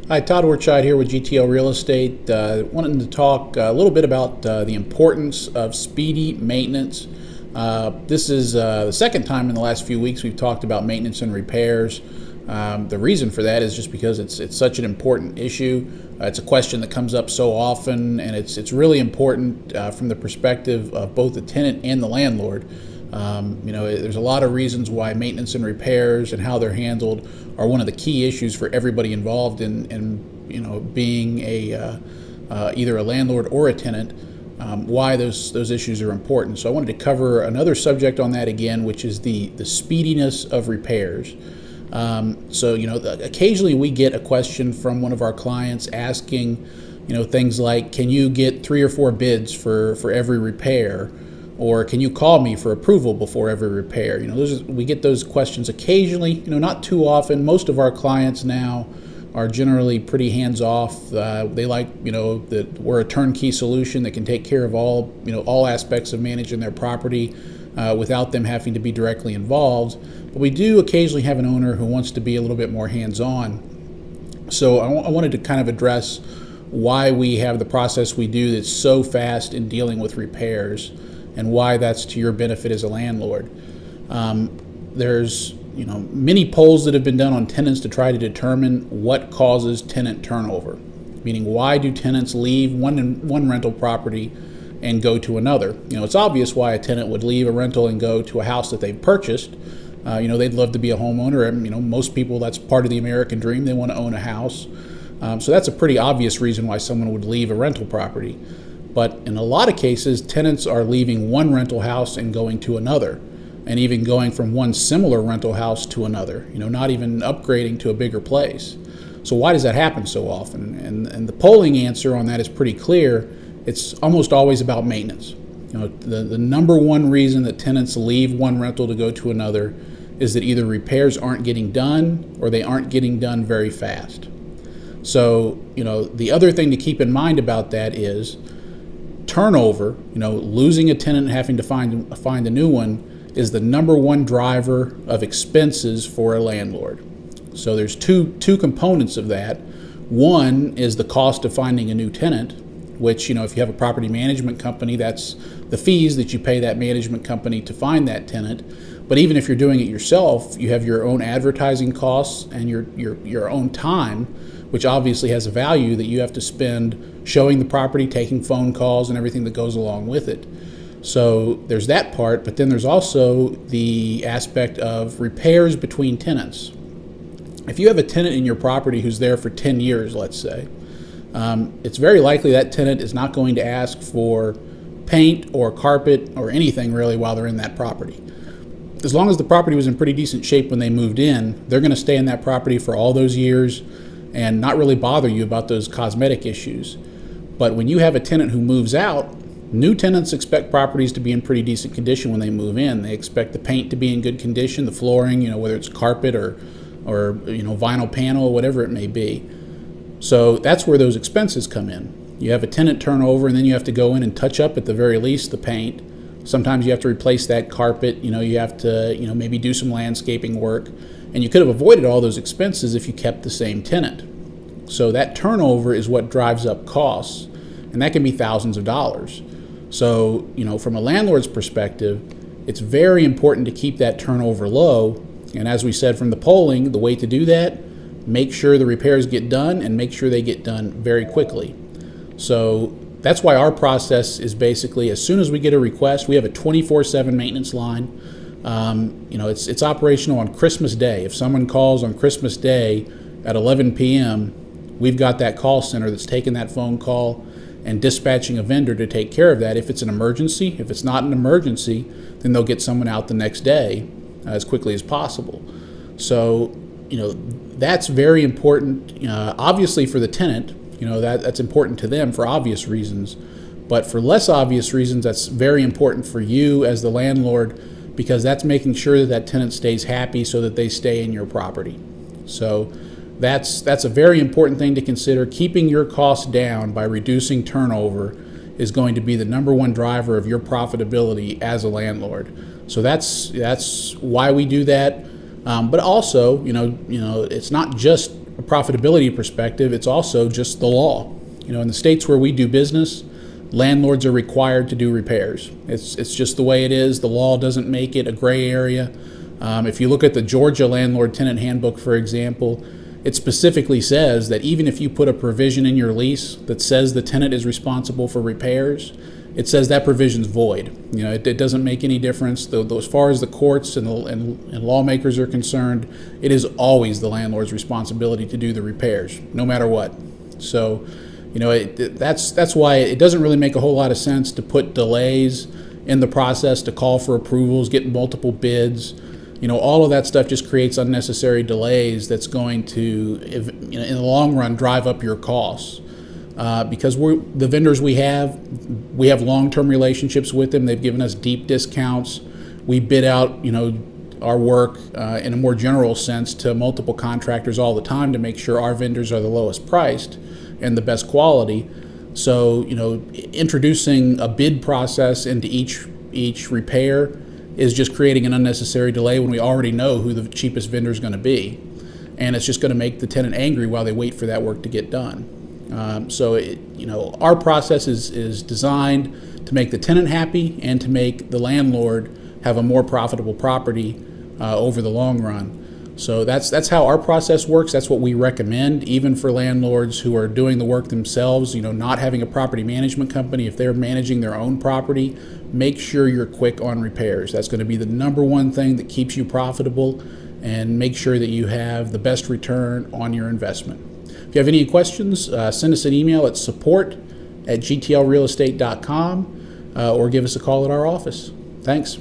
Hi, Todd Ortscheid here with GTL Real Estate. Wanting to talk a little bit about the importance of speedy maintenance. This is the second time in the last few weeks we've talked about maintenance and repairs. The reason for that is just because it's such an important issue. It's a question that comes up so often, and it's really important from the perspective of both the tenant and the landlord. There's a lot of reasons why maintenance and repairs and how they're handled are one of the key issues for everybody involved in being either a landlord or a tenant. Why those issues are important. So I wanted to cover another subject on that again, which is the speediness of repairs. Occasionally we get a question from one of our clients asking, things like, can you get 3 or 4 bids for every repair? Or can you call me for approval before every repair? We get those questions occasionally, not too often. Most of our clients now are generally pretty hands-off. They like, that we're a turnkey solution that can take care of all aspects of managing their property without them having to be directly involved. But we do occasionally have an owner who wants to be a little bit more hands-on. So I wanted to kind of address why we have the process we do that's so fast in dealing with repairs, and why that's to your benefit as a landlord. There's many polls that have been done on tenants to try to determine what causes tenant turnover, meaning why do tenants leave one rental property and go to another. It's obvious why a tenant would leave a rental and go to a house that they've purchased. They'd love to be a homeowner, and most people, that's part of the American dream. They want to own a house. So that's a pretty obvious reason why someone would leave a rental property. But in a lot of cases, tenants are leaving one rental house and going to another, and even going from one similar rental house to another, not even upgrading to a bigger place. So why does that happen so often? And the polling answer on that is pretty clear. It's almost always about maintenance. The number one reason that tenants leave one rental to go to another is that either repairs aren't getting done or they aren't getting done very fast. So, the other thing to keep in mind about that is turnover, losing a tenant and having to find a new one is the number one driver of expenses for a landlord. So there's two components of that. One is the cost of finding a new tenant, which, if you have a property management company, that's the fees that you pay that management company to find that tenant. But even if you're doing it yourself, you have your own advertising costs and your own time, which obviously has a value that you have to spend showing the property, taking phone calls, and everything that goes along with it. So there's that part, but then there's also the aspect of repairs between tenants. If you have a tenant in your property who's there for 10 years, let's say, it's very likely that tenant is not going to ask for paint or carpet or anything really while they're in that property. As long as the property was in pretty decent shape when they moved in, they're going to stay in that property for all those years and not really bother you about those cosmetic issues. But when you have a tenant who moves out, new tenants expect properties to be in pretty decent condition when they move in. They expect the paint to be in good condition, the flooring, whether it's carpet or vinyl panel, whatever it may be. So that's where those expenses come in. You have a tenant turnover, and then you have to go in and touch up, at the very least, the paint. Sometimes you have to replace that carpet. You have to maybe do some landscaping work. And you could have avoided all those expenses if you kept the same tenant. So that turnover is what drives up costs, and that can be thousands of dollars. So, from a landlord's perspective, it's very important to keep that turnover low. And as we said from the polling, the way to do that, make sure the repairs get done and make sure they get done very quickly. So that's why our process is basically, as soon as we get a request, we have a 24/7 maintenance line. It's operational on Christmas Day. If someone calls on Christmas Day at 11 p.m., we've got that call center that's taking that phone call and dispatching a vendor to take care of that if it's an emergency. If it's not an emergency, then they'll get someone out the next day as quickly as possible. So, that's very important, obviously for the tenant. That's important to them for obvious reasons. But for less obvious reasons, that's very important for you as the landlord, because that's making sure that tenant stays happy so that they stay in your property. So that's a very important thing to consider. Keeping your costs down by reducing turnover is going to be the number one driver of your profitability as a landlord. So that's why we do that. But also, it's not just a profitability perspective, it's also just the law. In the states where we do business, landlords are required to do repairs. It's just the way it is. The law doesn't make it a gray area. If you look at the Georgia Landlord-Tenant Handbook, for example, it specifically says that even if you put a provision in your lease that says the tenant is responsible for repairs, it says that provision's void. It doesn't make any difference. Though, as far as the courts and lawmakers are concerned, it is always the landlord's responsibility to do the repairs, no matter what. So, that's why it doesn't really make a whole lot of sense to put delays in the process, to call for approvals, get multiple bids. All of that stuff just creates unnecessary delays that's going to, in the long run, drive up your costs. Because the vendors we have long-term relationships with them. They've given us deep discounts. We bid out, our work in a more general sense to multiple contractors all the time to make sure our vendors are the lowest priced and the best quality. So, introducing a bid process into each repair is just creating an unnecessary delay when we already know who the cheapest vendor is going to be. And it's just going to make the tenant angry while they wait for that work to get done. Our process is designed to make the tenant happy and to make the landlord have a more profitable property over the long run. So that's how our process works. That's what we recommend, even for landlords who are doing the work themselves, not having a property management company. If they're managing their own property, make sure you're quick on repairs. That's going to be the number one thing that keeps you profitable, and make sure that you have the best return on your investment. If you have any questions, send us an email at support@gtlrealestate.com or give us a call at our office. Thanks.